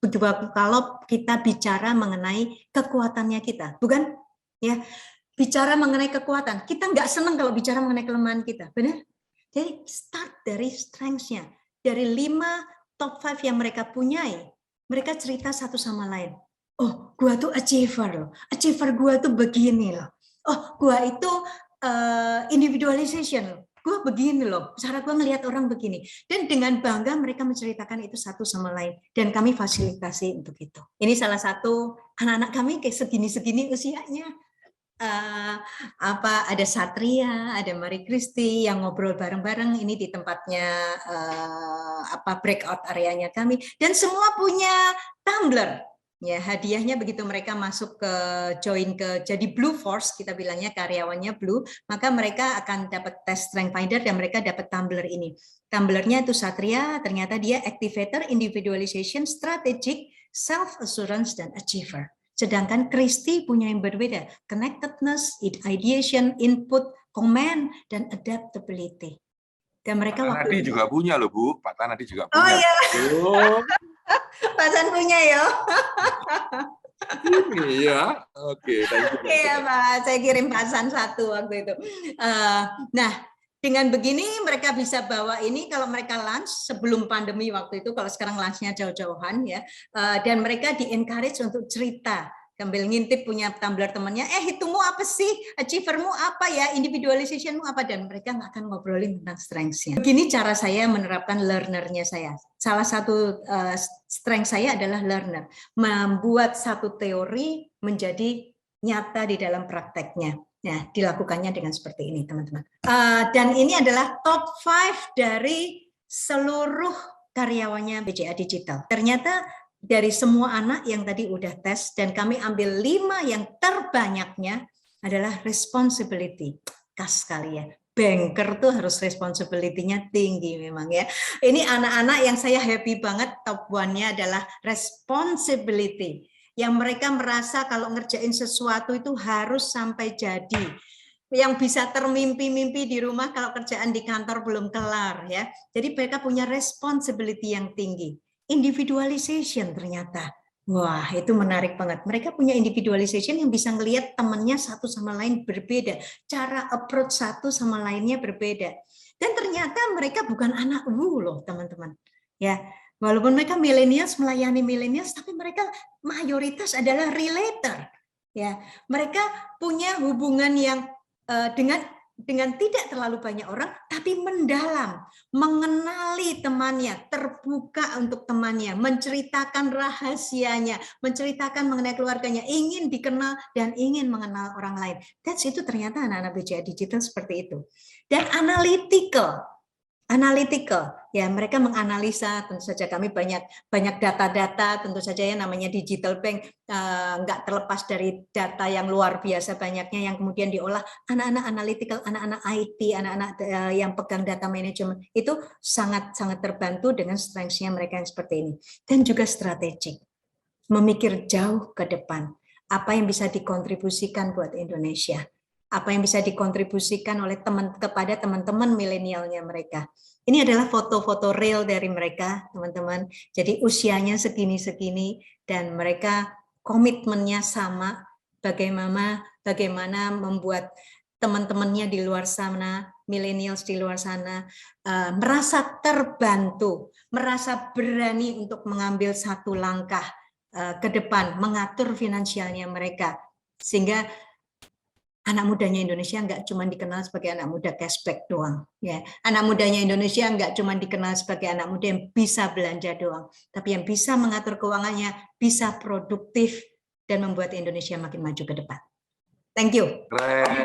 kalau kita bicara mengenai kekuatannya kita, bukan? Ya, bicara mengenai kekuatan, kita nggak senang kalau bicara mengenai kelemahan kita, benar? Jadi start dari strengths-nya, dari 5 top 5 yang mereka punyai, mereka cerita satu sama lain. Oh, gua tuh achiever loh, achiever gua tuh begini loh. Oh, gua itu individualization loh. Gue begini loh, cara gue ngelihat orang begini. Dan dengan bangga mereka menceritakan itu satu sama lain. Dan kami fasilitasi untuk itu. Ini salah satu anak-anak kami kayak segini-segini usianya. Ada Satria, ada Marie Christy yang ngobrol bareng-bareng. Ini di tempatnya breakout areanya kami. Dan semua punya tumbler. Ya, hadiahnya begitu mereka masuk ke jadi Blue Force, kita bilangnya karyawannya Blue, maka mereka akan dapat tes Strength Finder dan mereka dapat tumbler ini. Tumblernya itu Satria, ternyata dia activator, individualization, strategic, self assurance, dan achiever. Sedangkan Christy punya yang berbeda, connectedness, ideation, input, command, dan adaptability. Dan mereka Pak Tanadi juga punya loh Bu, Pak Tanadi juga punya. Oh iya. Oh. Pak San punya ya. Iya, oke. Iya Pak, saya kirim Pak San 1 waktu itu. Nah, dengan begini mereka bisa bawa ini kalau mereka lunch sebelum pandemi waktu itu, kalau sekarang lunchnya jauh-jauhan ya, dan mereka di-encourage untuk cerita. Sambil ngintip punya tumbler temannya, hitungmu apa sih, achievermu apa ya, individualizationmu apa, dan mereka nggak akan ngobrolin tentang strengths-nya. Begini cara saya menerapkan learner-nya saya. Salah satu strength saya adalah learner, membuat satu teori menjadi nyata di dalam prakteknya. Ya, dilakukannya dengan seperti ini, teman-teman. Dan ini adalah top 5 dari seluruh karyawannya BCA Digital. Ternyata dari semua anak yang tadi udah tes, dan kami ambil 5 yang terbanyaknya adalah responsibility. Khas sekali ya. Banker tuh harus responsibility-nya tinggi memang ya. Ini anak-anak yang saya happy banget, top 1-nya adalah responsibility. Yang mereka merasa kalau ngerjain sesuatu itu harus sampai jadi. Yang bisa termimpi-mimpi di rumah kalau kerjaan di kantor belum kelar ya. Jadi mereka punya responsibility yang tinggi. Individualization ternyata. Wah, itu menarik banget. Mereka punya individualization yang bisa ngelihat temannya satu sama lain berbeda. Cara approach satu sama lainnya berbeda. Dan ternyata mereka bukan anak loh, teman-teman. Ya, walaupun mereka millennials, melayani millennials, tapi mereka mayoritas adalah relator. Ya, mereka punya hubungan yang dengan tidak terlalu banyak orang, tapi mendalam, mengenali temannya, terbuka untuk temannya, menceritakan rahasianya, menceritakan mengenai keluarganya, ingin dikenal dan ingin mengenal orang lain. Itu ternyata anak-anak BCA Digital seperti itu. Dan analytical, ya mereka menganalisa, tentu saja kami banyak data-data, tentu saja ya namanya digital bank, nggak terlepas dari data yang luar biasa banyaknya yang kemudian diolah. Anak-anak analytical, anak-anak IT, anak-anak yang pegang data management itu sangat terbantu dengan strengths-nya mereka yang seperti ini. Dan juga strategik, memikir jauh ke depan, apa yang bisa dikontribusikan buat Indonesia. Apa yang bisa dikontribusikan oleh kepada teman-teman milenialnya mereka. Ini adalah foto-foto real dari mereka, teman-teman. Jadi usianya segini-segini dan mereka komitmennya sama, bagaimana membuat teman-temannya di luar sana, millennials di luar sana, merasa terbantu, merasa berani untuk mengambil satu langkah ke depan, mengatur finansialnya mereka, sehingga anak mudanya Indonesia nggak cuma dikenal sebagai anak muda cashback doang, ya. Anak mudanya Indonesia nggak cuma dikenal sebagai anak muda yang bisa belanja doang, tapi yang bisa mengatur keuangannya, bisa produktif dan membuat Indonesia makin maju ke depan. Thank you. Keren.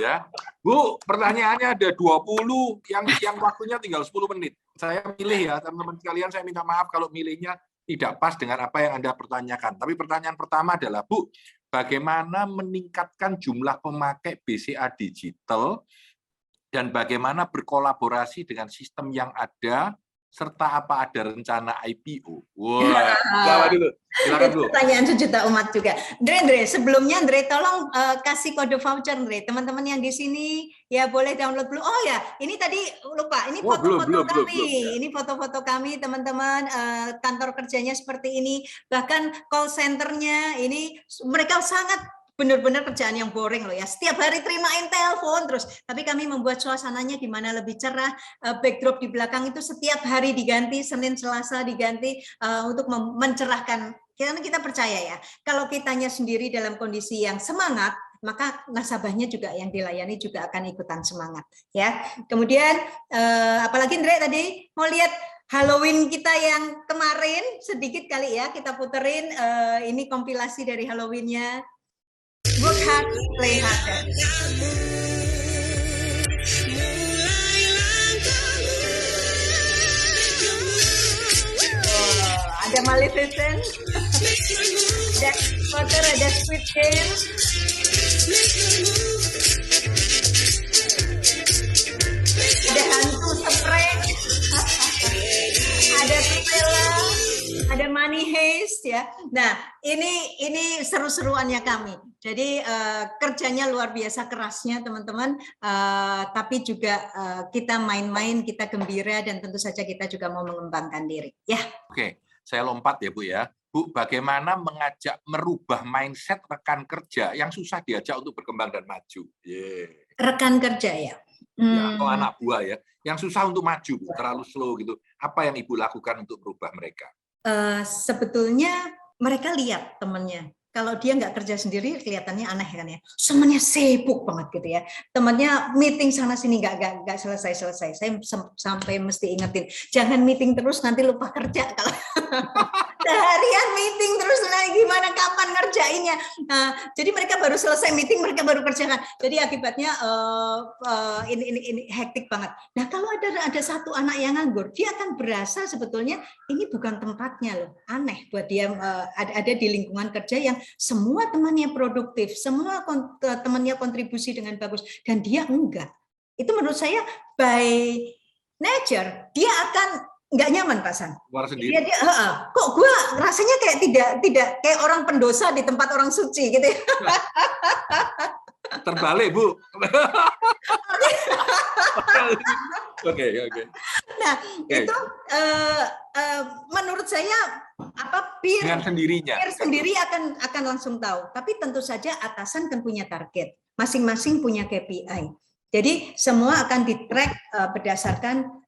Ya, Bu, pertanyaannya ada 20, yang waktunya tinggal 10 menit. Saya milih ya, teman-teman sekalian, saya minta maaf kalau milihnya tidak pas dengan apa yang Anda pertanyakan. Tapi pertanyaan pertama adalah, Bu, bagaimana meningkatkan jumlah pemakai BCA digital dan bagaimana berkolaborasi dengan sistem yang ada, serta apa ada rencana IPO? Wah, jawab dulu. Silakan, Bu. Pertanyaan sejuta umat juga. Dre, sebelumnya Dre tolong kasih kode voucher, Dre. Teman-teman yang di sini ya boleh download dulu. Oh ya, ini tadi lupa. Ini foto-foto kami. Ini foto-foto kami, teman-teman. Kantor kerjanya seperti ini. Bahkan call centernya ini mereka sangat benar-benar kerjaan yang boring loh ya. Setiap hari terimain telepon terus. Tapi kami membuat suasananya di mana lebih cerah. Backdrop di belakang itu setiap hari diganti, Senin, Selasa diganti untuk mencerahkan. Karena kita percaya ya, kalau kitanya sendiri dalam kondisi yang semangat, maka nasabahnya juga yang dilayani juga akan ikutan semangat ya. Kemudian apalagi Andre tadi mau lihat Halloween kita yang kemarin sedikit kali ya, kita puterin ini kompilasi dari Halloween-nya. Work hard, play harder. Oh, ada Maleficent, ada Potter, ada Squid Game, ada hantu spray, ada Tupela, ada Money Heist ya. Nah, ini seru-seruannya kami. Jadi kerjanya luar biasa kerasnya teman-teman, tapi juga kita main-main, kita gembira dan tentu saja kita juga mau mengembangkan diri. Ya. Oke, saya lompat ya Bu ya. Bu, bagaimana merubah mindset rekan kerja yang susah diajak untuk berkembang dan maju? Rekan kerja ya. Ya, atau anak buah ya, yang susah untuk maju, Bu, terlalu slow gitu. Apa yang Ibu lakukan untuk merubah mereka? Sebetulnya mereka lihat temannya. Kalau dia nggak kerja sendiri kelihatannya aneh kan ya. Semuanya sibuk banget gitu ya. Temannya meeting sana sini nggak selesai. Saya sampai mesti ingetin, jangan meeting terus nanti lupa kerja kalau seharian meeting terus, nah gimana kapan ngerjainnya. Nah, jadi mereka baru selesai meeting mereka baru kerjakan. Jadi akibatnya ini hektik banget. Nah, kalau ada satu anak yang nganggur, dia akan berasa sebetulnya ini bukan tempatnya loh. Aneh buat dia ada di lingkungan kerja yang semua temannya produktif, semua temannya kontribusi dengan bagus, dan dia enggak. Itu menurut saya by nature dia akan nggak nyaman Pak San. Dia kok gue rasanya kayak tidak kayak orang pendosa di tempat orang suci gitu. Terbalik Bu. Oke. Nah itu menurut saya peer sendiri akan langsung tahu. Tapi tentu saja atasan kan punya target, masing-masing punya KPI. Jadi semua akan di-track berdasarkan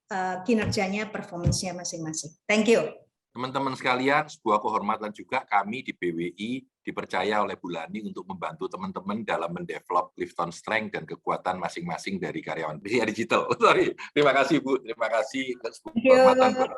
kinerjanya, performance-nya masing-masing. Thank you. Teman-teman sekalian, sebuah kehormatan juga kami di BWI dipercaya oleh Bu Lani untuk membantu teman-teman dalam mendevelop Clifton Strength dan kekuatan masing-masing dari karyawan BCA Digital. Terima kasih Bu, terima kasih. Kehormatan.